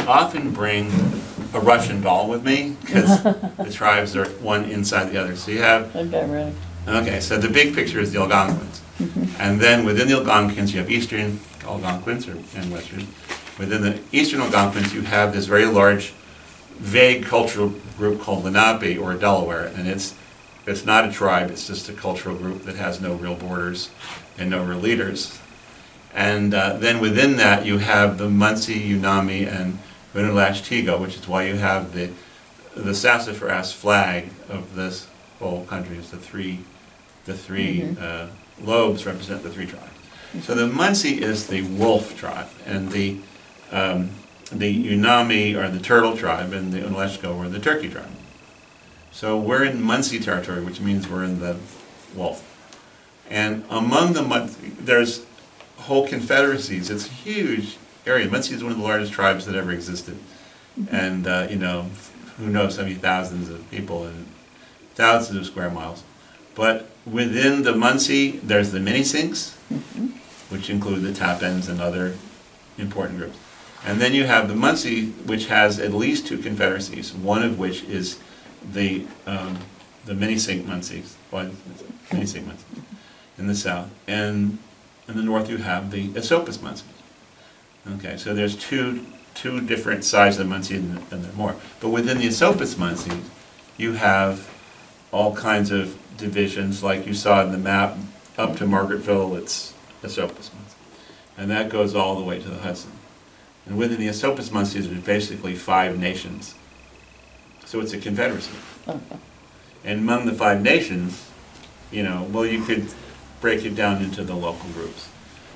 often bring a Russian doll with me because the tribes are one inside the other. So you have, Okay, right. okay, so the big picture is the Algonquins. And then within the Algonquins, you have Eastern Algonquins and Western. Within the Eastern Algonquins, you have this very large, vague cultural group called Lenape or Delaware, and it's not a tribe, it's just a cultural group that has no real borders and no real leaders. And then within that, you have the Munsee, Unami, and Winnelatch-Tego, which is why you have the sassafras flag of this whole country. Is the three lobes represent the three tribes. So the Munsee is the wolf tribe, and the Unami are the turtle tribe, and the Winnelatch-Tego are the turkey tribe. So we're in Munsee territory, which means we're in the wolf. And among the Munsee, there's whole confederacies. It's a huge area. Munsee is one of the largest tribes that ever existed. And, you know, who knows how many thousands of people and thousands of square miles. But within the Munsee, there's the Minisinks, which include the Tapans and other important groups. And then you have the Munsee, which has at least two confederacies, one of which is the Minisink Munsees, Minisink Munsee in the south. And in the north you have the Esopus Munsee. Okay, so there's two different sides of the Munsee, and there are more. But within the Esopus Munsee, you have all kinds of divisions, like you saw in the map. Up to Margaretville, it's Esopus Munsee. And that goes all the way to the Hudson. And within the Esopus Munsees, there's basically 5 nations. So it's a confederacy. And among the 5 nations, you know, well, you could break it down into the local groups.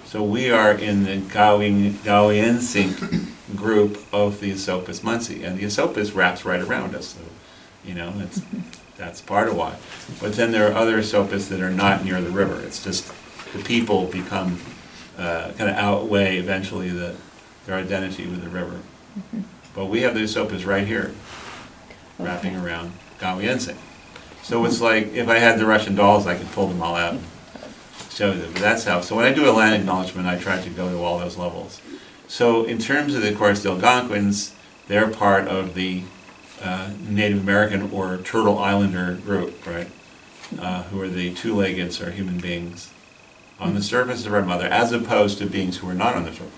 So we are in the Gowensink group of the Esopus Munsee, and the Esopus wraps right around us. So, you know, that's part of why. But then there are other Esopus that are not near the river. It's just the people become kind of outweigh eventually their identity with the river. But we have the Esopus right here, wrapping around Gowensink. So it's like if I had the Russian dolls, I could pull them all out and show them. But that's how. So when I do a land acknowledgement, I try to go to all those levels. So in terms of, of course, the Algonquins, they're part of the Native American or Turtle Islander group, right? Who are the two-leggeds or human beings on the surface of our mother, as opposed to beings who are not on the surface.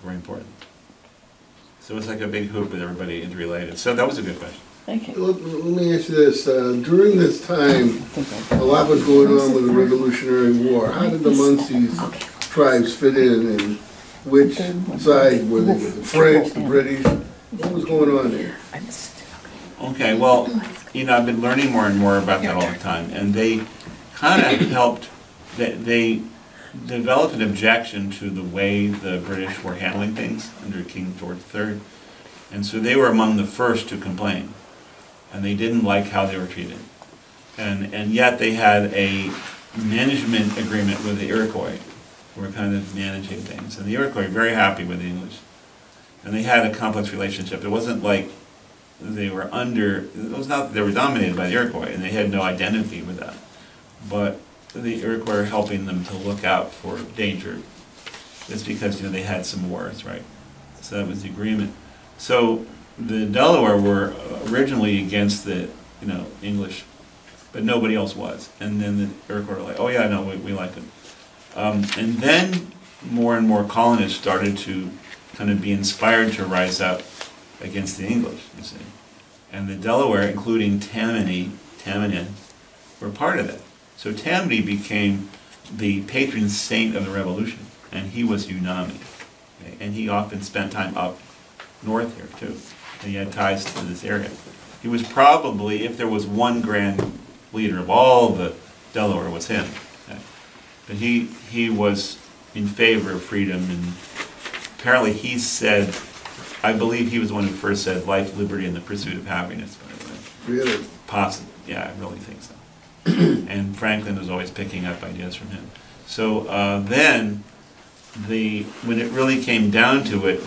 Very important. So it's like a big hoop with everybody interrelated. So that was a good question. Thank you. Let me ask you this. During this time, a lot was going on with the Revolutionary War. How did the Munsee tribes fit in, and which side were they? The French, the British? What was going on there? Okay, well, you know, I've been learning more and more about that all the time, and they kind of helped, they developed an objection to the way the British were handling things under King George III, and so they were among the first to complain, and they didn't like how they were treated. And yet they had a management agreement with the Iroquois, who were kind of managing things, and the Iroquois were very happy with the English. And they had a complex relationship. It wasn't like they were it was not that they were dominated by the Iroquois, and they had no identity with that. But the Iroquois were helping them to look out for danger. It's because, you know, they had some wars, right? So that was the agreement. So the Delaware were originally against the, you know, English, but nobody else was. And then the Iroquois were like, oh yeah, no, we like them. And then more and more colonists started to kind of be inspired to rise up against the English, you see. And the Delaware, including Tammany, were part of that. So Tammany became the patron saint of the Revolution, and he was Unami. Okay? And he often spent time up north here, too. And he had ties to this area. He was probably, if there was one grand leader of all the Delaware, was him. Okay? But he was in favor of freedom, and apparently he said, I believe he was the one who first said life, liberty, and the pursuit of happiness, by the way. Really? Possibly, yeah, I really think so. And Franklin was always picking up ideas from him. So then, when it really came down to it,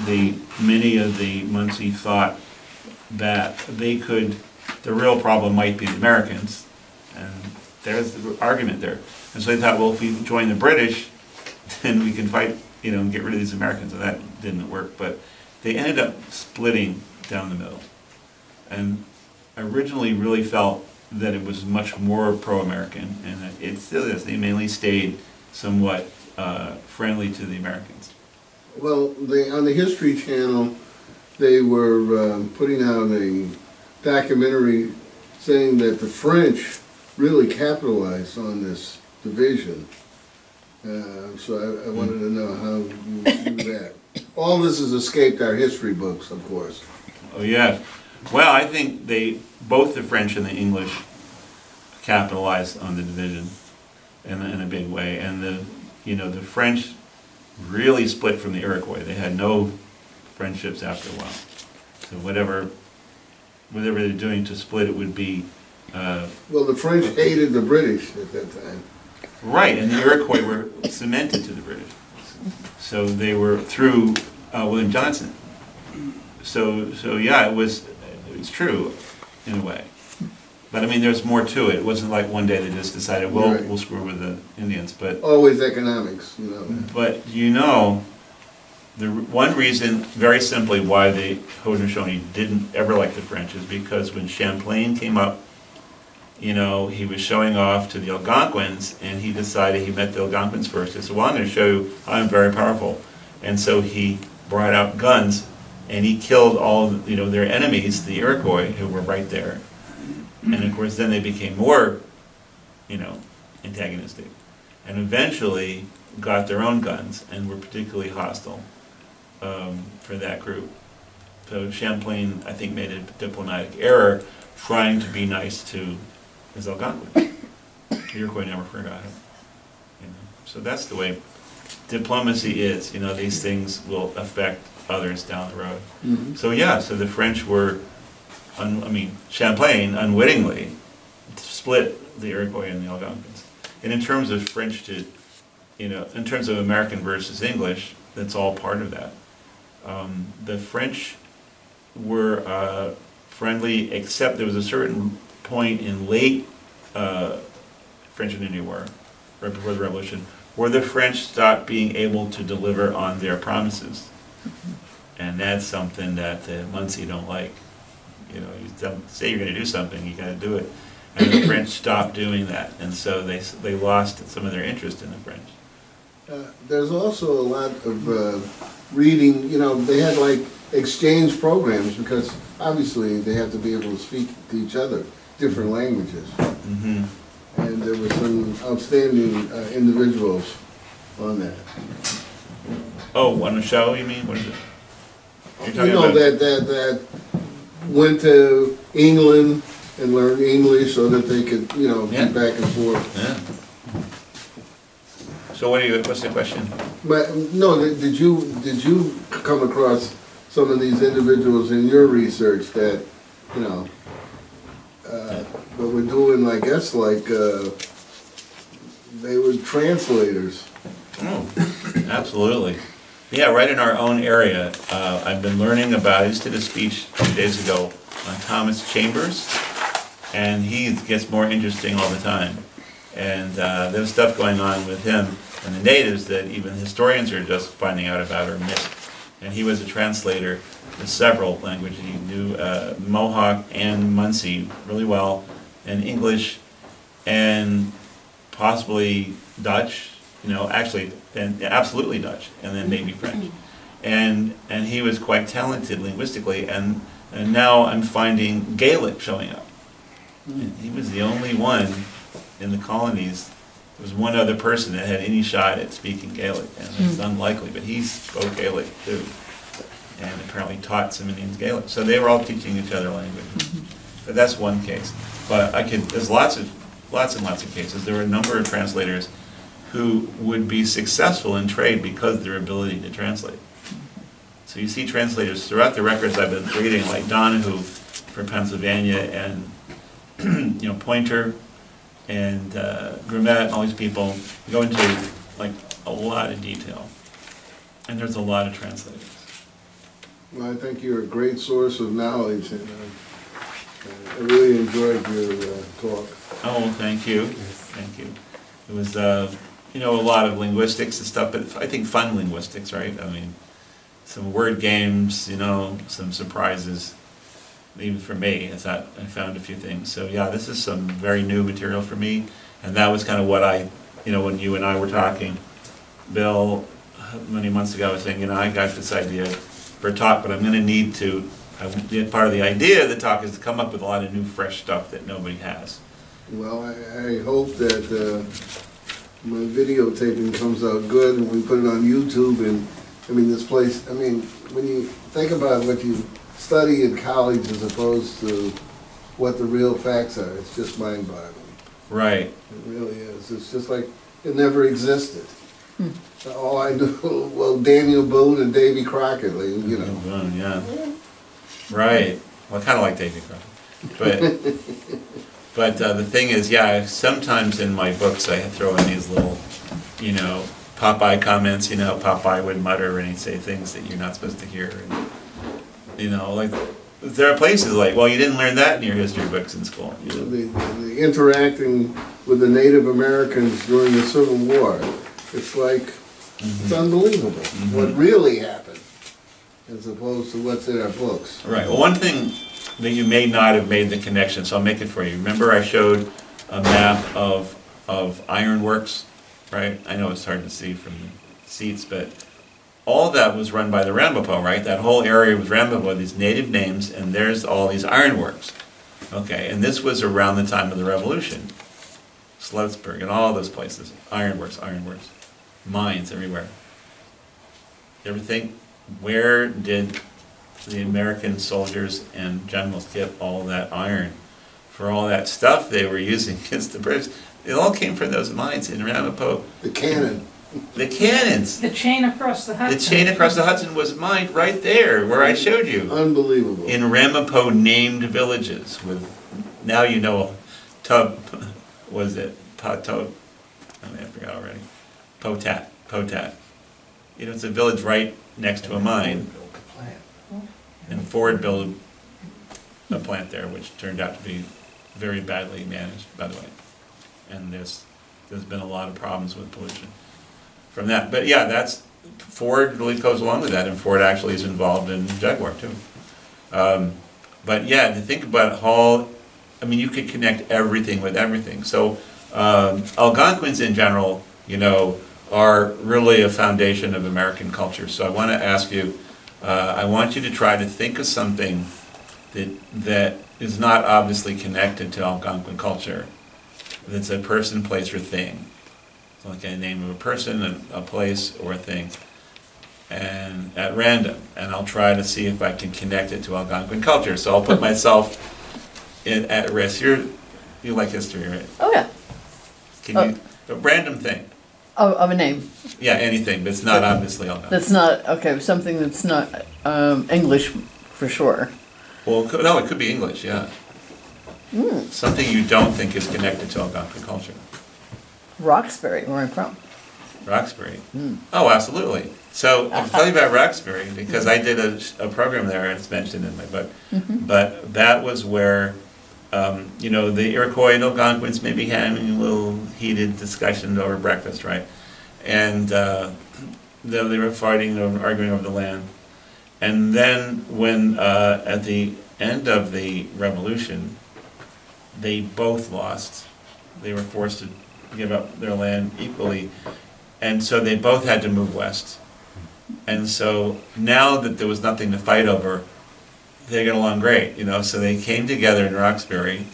many of the Munsee thought that the real problem might be the Americans, and there's the argument there. And so they thought, well, if we join the British, then we can fight, you know, and get rid of these Americans, and that didn't work. But they ended up splitting down the middle. And I originally really felt that it was much more pro-American, and it still is. They mainly stayed somewhat friendly to the Americans. Well, on the History Channel, they were putting out a documentary saying that the French really capitalized on this division. So I wanted to know how you do that. All this has escaped our history books, of course. Oh, yes. Well, I think both the French and the English capitalized on the division in a big way. And the French really split from the Iroquois. They had no friendships after a while. So whatever they're doing to split, it would be... well, the French hated the British at that time. Right, and the Iroquois were cemented to the British. So they were through William Johnson. So yeah, it's true in a way. But I mean, there's more to it. It wasn't like one day they just decided, well, right. We'll screw with the Indians. But always economics, you know. But the one reason, very simply, why the Haudenosaunee didn't ever like the French is because when Champlain came up, he was showing off to the Algonquins, and he decided, he met the Algonquins first. He said, well, I'm going to show you I'm very powerful. And so he brought out guns, and he killed all their enemies, the Iroquois, who were right there. And of course, then they became more, antagonistic. And eventually got their own guns and were particularly hostile for that group. So Champlain, I think, made a diplomatic error trying to be nice to his Algonquins. The Iroquois never forgot him. So that's the way diplomacy is. These things will affect others down the road. Mm-hmm. So yeah, so the French were, Champlain unwittingly split the Iroquois and the Algonquins. And in terms of French in terms of American versus English, that's all part of that. The French were friendly, except there was a certain point in late French and Indian War, right before the Revolution, where the French stopped being able to deliver on their promises. And that's something that the Munsee don't like. You say you're going to do something, you got to do it. And the French stopped doing that, and so they lost some of their interest in the French. There's also a lot of reading, they had like exchange programs because obviously they have to be able to speak to each other, different languages. Mm-hmm. And there were some outstanding individuals on that. Oh, on a show, you mean? What is it? You're talking about... that went to England and learned English so that they could, get back and forth. Yeah. So what's the question? But no, did you come across some of these individuals in your research that, what we're doing, I guess, they were translators. Oh, absolutely. Yeah, right in our own area. I've been learning about, I just did a speech 2 days ago on Thomas Chambers, and he gets more interesting all the time. And there's stuff going on with him and the natives that even historians are just finding out about or missed. And he was a translator in several languages. He knew Mohawk and Munsee really well, and English, and possibly Dutch, actually, and absolutely Dutch, and then maybe French. And he was quite talented linguistically, and now I'm finding Gaelic showing up. And he was the only one in the colonies. There was one other person that had any shot at speaking Gaelic, and it's unlikely, but he spoke Gaelic too, and apparently taught some Indians Gaelic. So they were all teaching each other language. But that's one case. But there's lots and lots of cases. There were a number of translators who would be successful in trade because of their ability to translate. So you see translators throughout the records I've been reading, like Donahue for Pennsylvania, and Pointer and Grumet and all these people go into a lot of detail. And there's a lot of translators. Well, I think you're a great source of knowledge, and I really enjoyed your talk. Oh, thank you. Thank you. It was, a lot of linguistics and stuff, but I think fun linguistics, right? I mean, some word games, you know, some surprises, even for me, as I found a few things. So yeah, this is some very new material for me, and that was kind of what you know, when you and I were talking, Bill, many months ago, I was saying, you know, I got this idea for a talk, but I'm going to need to, part of the idea of the talk is to come up with a lot of new, fresh stuff that nobody has. Well, I hope that my videotaping comes out good and we put it on YouTube. And I mean, this place, I mean, when you think about what you study in college as opposed to what the real facts are, it's just mind-boggling. Right. It really is. It's just like it never existed. All I knew, well, Daniel Boone and Davy Crockett, you know. Boone, yeah. Right. Well, I kind of like Davy Crockett. But the thing is, yeah, sometimes in my books I throw in these little, you know, Popeye comments, you know, Popeye would mutter and he'd say things that you're not supposed to hear. And, you know, like, there are places like, well, you didn't learn that in your history books in school. You know? The interacting with the Native Americans during the Civil War, it's like, it's unbelievable what really happened as opposed to what's in our books. Right. Well, one thing that you may not have made the connection, so I'll make it for you. Remember I showed a map of ironworks, right? I know it's hard to see from the seats, but all that was run by the Ramapo, right? That whole area was Ramapo, these native names, and there's all these ironworks. Okay, and this was around the time of the Revolution. Sloatsburg and all those places. Ironworks, mines everywhere. You ever think, where did the American soldiers and generals get all that iron for all that stuff they were using against the British? It all came from those mines in Ramapo. The cannon. The cannons. The chain across the Hudson. The chain across the Hudson was mined right there where I showed you. Unbelievable. In Ramapo named villages with, now you know, was it Potat? I forgot already. Potat. You know, it's a village right next to a mine. And Ford built a plant there, which turned out to be very badly managed, by the way. And there's been a lot of problems with pollution from that. But yeah, Ford really goes along with that, and Ford actually is involved in Jaguar too. But yeah, to think about how, I mean, you could connect everything with everything. So Algonquins in general, you know, are really a foundation of American culture. So I want to ask you, I want you to try to think of something that is not obviously connected to Algonquin culture. That's a person, place, or thing. So like a name of a person, a place, or a thing. And at random. And I'll try to see if I can connect it to Algonquin culture. So I'll put myself at risk. You like history, right? Oh yeah. Can you, a random thing. Of a name. Yeah, anything, but it's not obviously Algonquin. That's not, okay, something that's not English for sure. Well, no, it could be English, yeah. Something you don't think is connected to Algonquin culture. Roxbury, where I'm from. Roxbury. Oh, absolutely. So I'll tell you about Roxbury because I did a program there, and it's mentioned in my book. But that was where, you know, the Iroquois and Algonquins may be having a little heated discussion over breakfast, right? And they were fighting, arguing over the land. And then when, at the end of the Revolution, they both lost. They were forced to give up their land equally. And so they both had to move west. And so now that there was nothing to fight over, they got along great, you know. So they came together in Roxbury,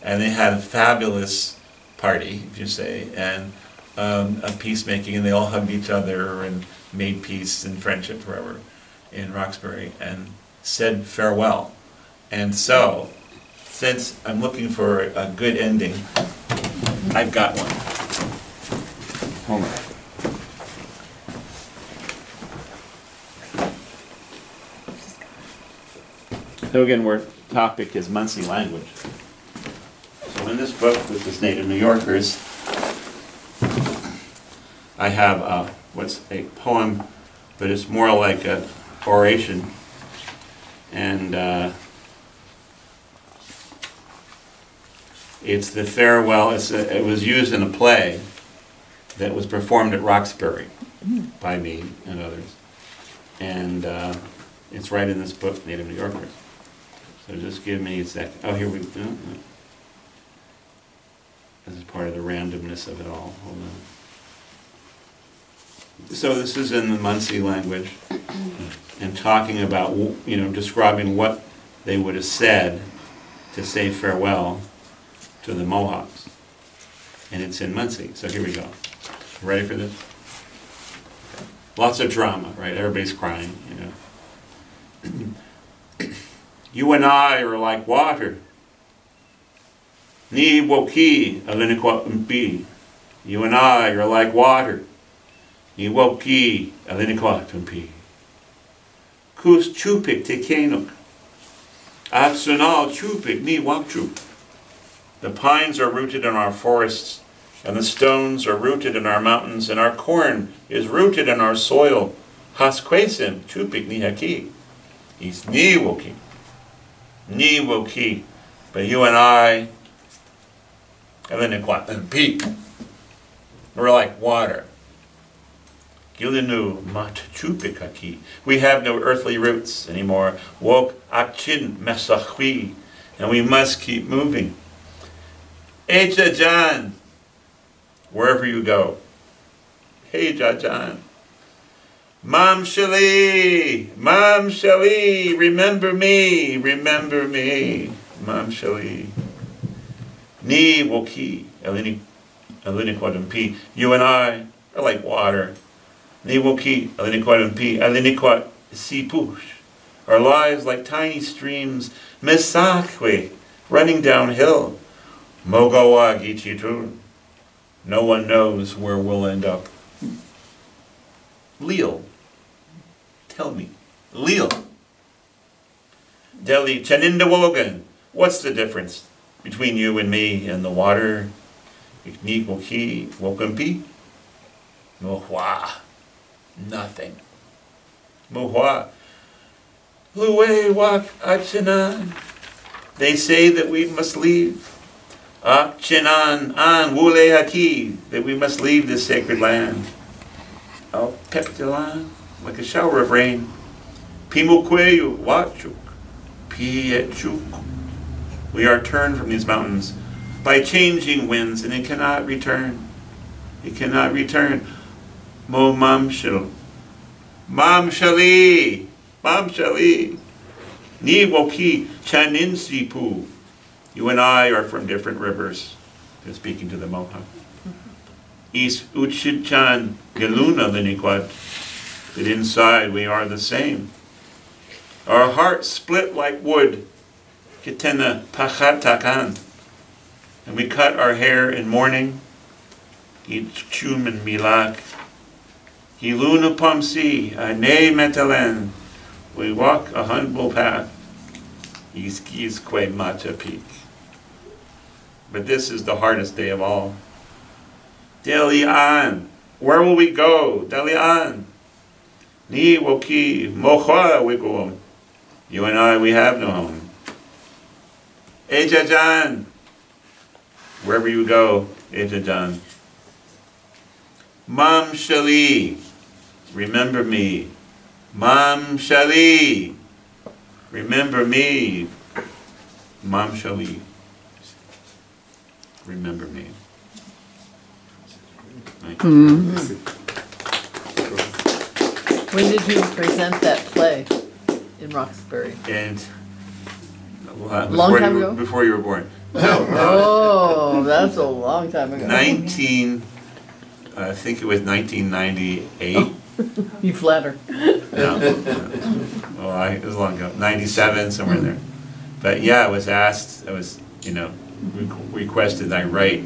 and they had a fabulous party, if you say, and a peacemaking, and they all hugged each other and made peace and friendship forever in Roxbury, and said farewell. And so, since I'm looking for a good ending, I've got one. Hold on. So again, our topic is Munsee language. So in this book, which is Native New Yorkers, I have what's a poem, but it's more like an oration. And it's the farewell. It was used in a play that was performed at Roxbury by me and others. And it's right in this book, Native New Yorkers. So just give me a second. Oh, here we go. This is part of the randomness of it all. Hold on. So this is in the Munsee language, and talking about, you know, describing what they would have said to say farewell to the Mohawks. And it's in Munsee. So here we go. Ready for this? Lots of drama, right? Everybody's crying, you know. You and I are like water. Ni woki aliniquat umpi. You and I are like water. Ni woki aliniquat umpi. Kus chupik te kenuk. Absunal chupik ni wakchup. The pines are rooted in our forests, and the stones are rooted in our mountains, and our corn is rooted in our soil. Hasquesim chupik ni haki. Is ni woki. Ni woki. But you and I, we're like water. Gilinu mat chupik haki. We have no earthly roots anymore. Wok akchin mesachwi. And we must keep moving. Ejajan. Wherever you go. Hey, Jajan. Mam Shali, remember me, Mam Shali. Ni woki, aliniquadumpi. You and I are like water. Ni woki, aliniquadumpi, aliniquad sipush. Our lives like tiny streams, mesakwe, running downhill. Mogawa gichitur. No one knows where we'll end up. Leo, tell me. Leo. Delhi Chanindawogan. What's the difference between you and me and the water? Ikni woki wokampi? Mohwa. Nothing. Mohwa. Luwe wak achinan. They say that we must leave. Achinan an wule haki. That we must leave this sacred land. Al peptilan, like a shower of rain. Pimukweyu wachuk, piechuk. We are turned from these mountains by changing winds, and it cannot return. It cannot return. Mo mamshil. Mamshali. Mamshali. Ni woki chaninsipu. You and I are from different rivers. They're speaking to the Mohawk. Is uchichan geluna liniquat, that inside we are the same. Our hearts split like wood, kitena pachatakan, and we cut our hair in mourning. Itchum and milak, hiluna pomsi, ane metalen. We walk a humble path. Iskis que macha peak. But this is the hardest day of all. Delian, where will we go? Delian. Ni woki mocha wigwam. You and I, we have no home. Ejajan. Wherever you go, Ejajan. Mam Shali. Remember me. Mam Shali. Remember me. Mam Shali. Remember me. When did you present that play in Roxbury? And Long time ago? Before you were born. Oh, that's a long time ago. I think it was 1998. Oh, you flatter. No. Well, it was long ago. 97, somewhere in there. But yeah, I was asked, requested I write,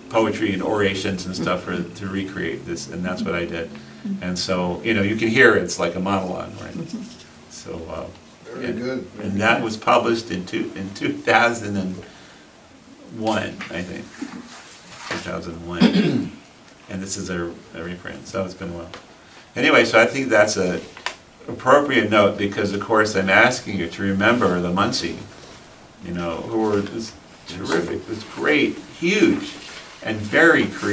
poetry and orations and stuff to recreate this, and that's what I did. And so, you can hear it's like a monologue, right? So, Very good. And that was published in 2001, I think. 2001. And this is a reprint, so it's been a while. Anyway, so I think that's a appropriate note, because of course I'm asking you to remember the Munsee, who were this terrific, this great, huge, and very creative.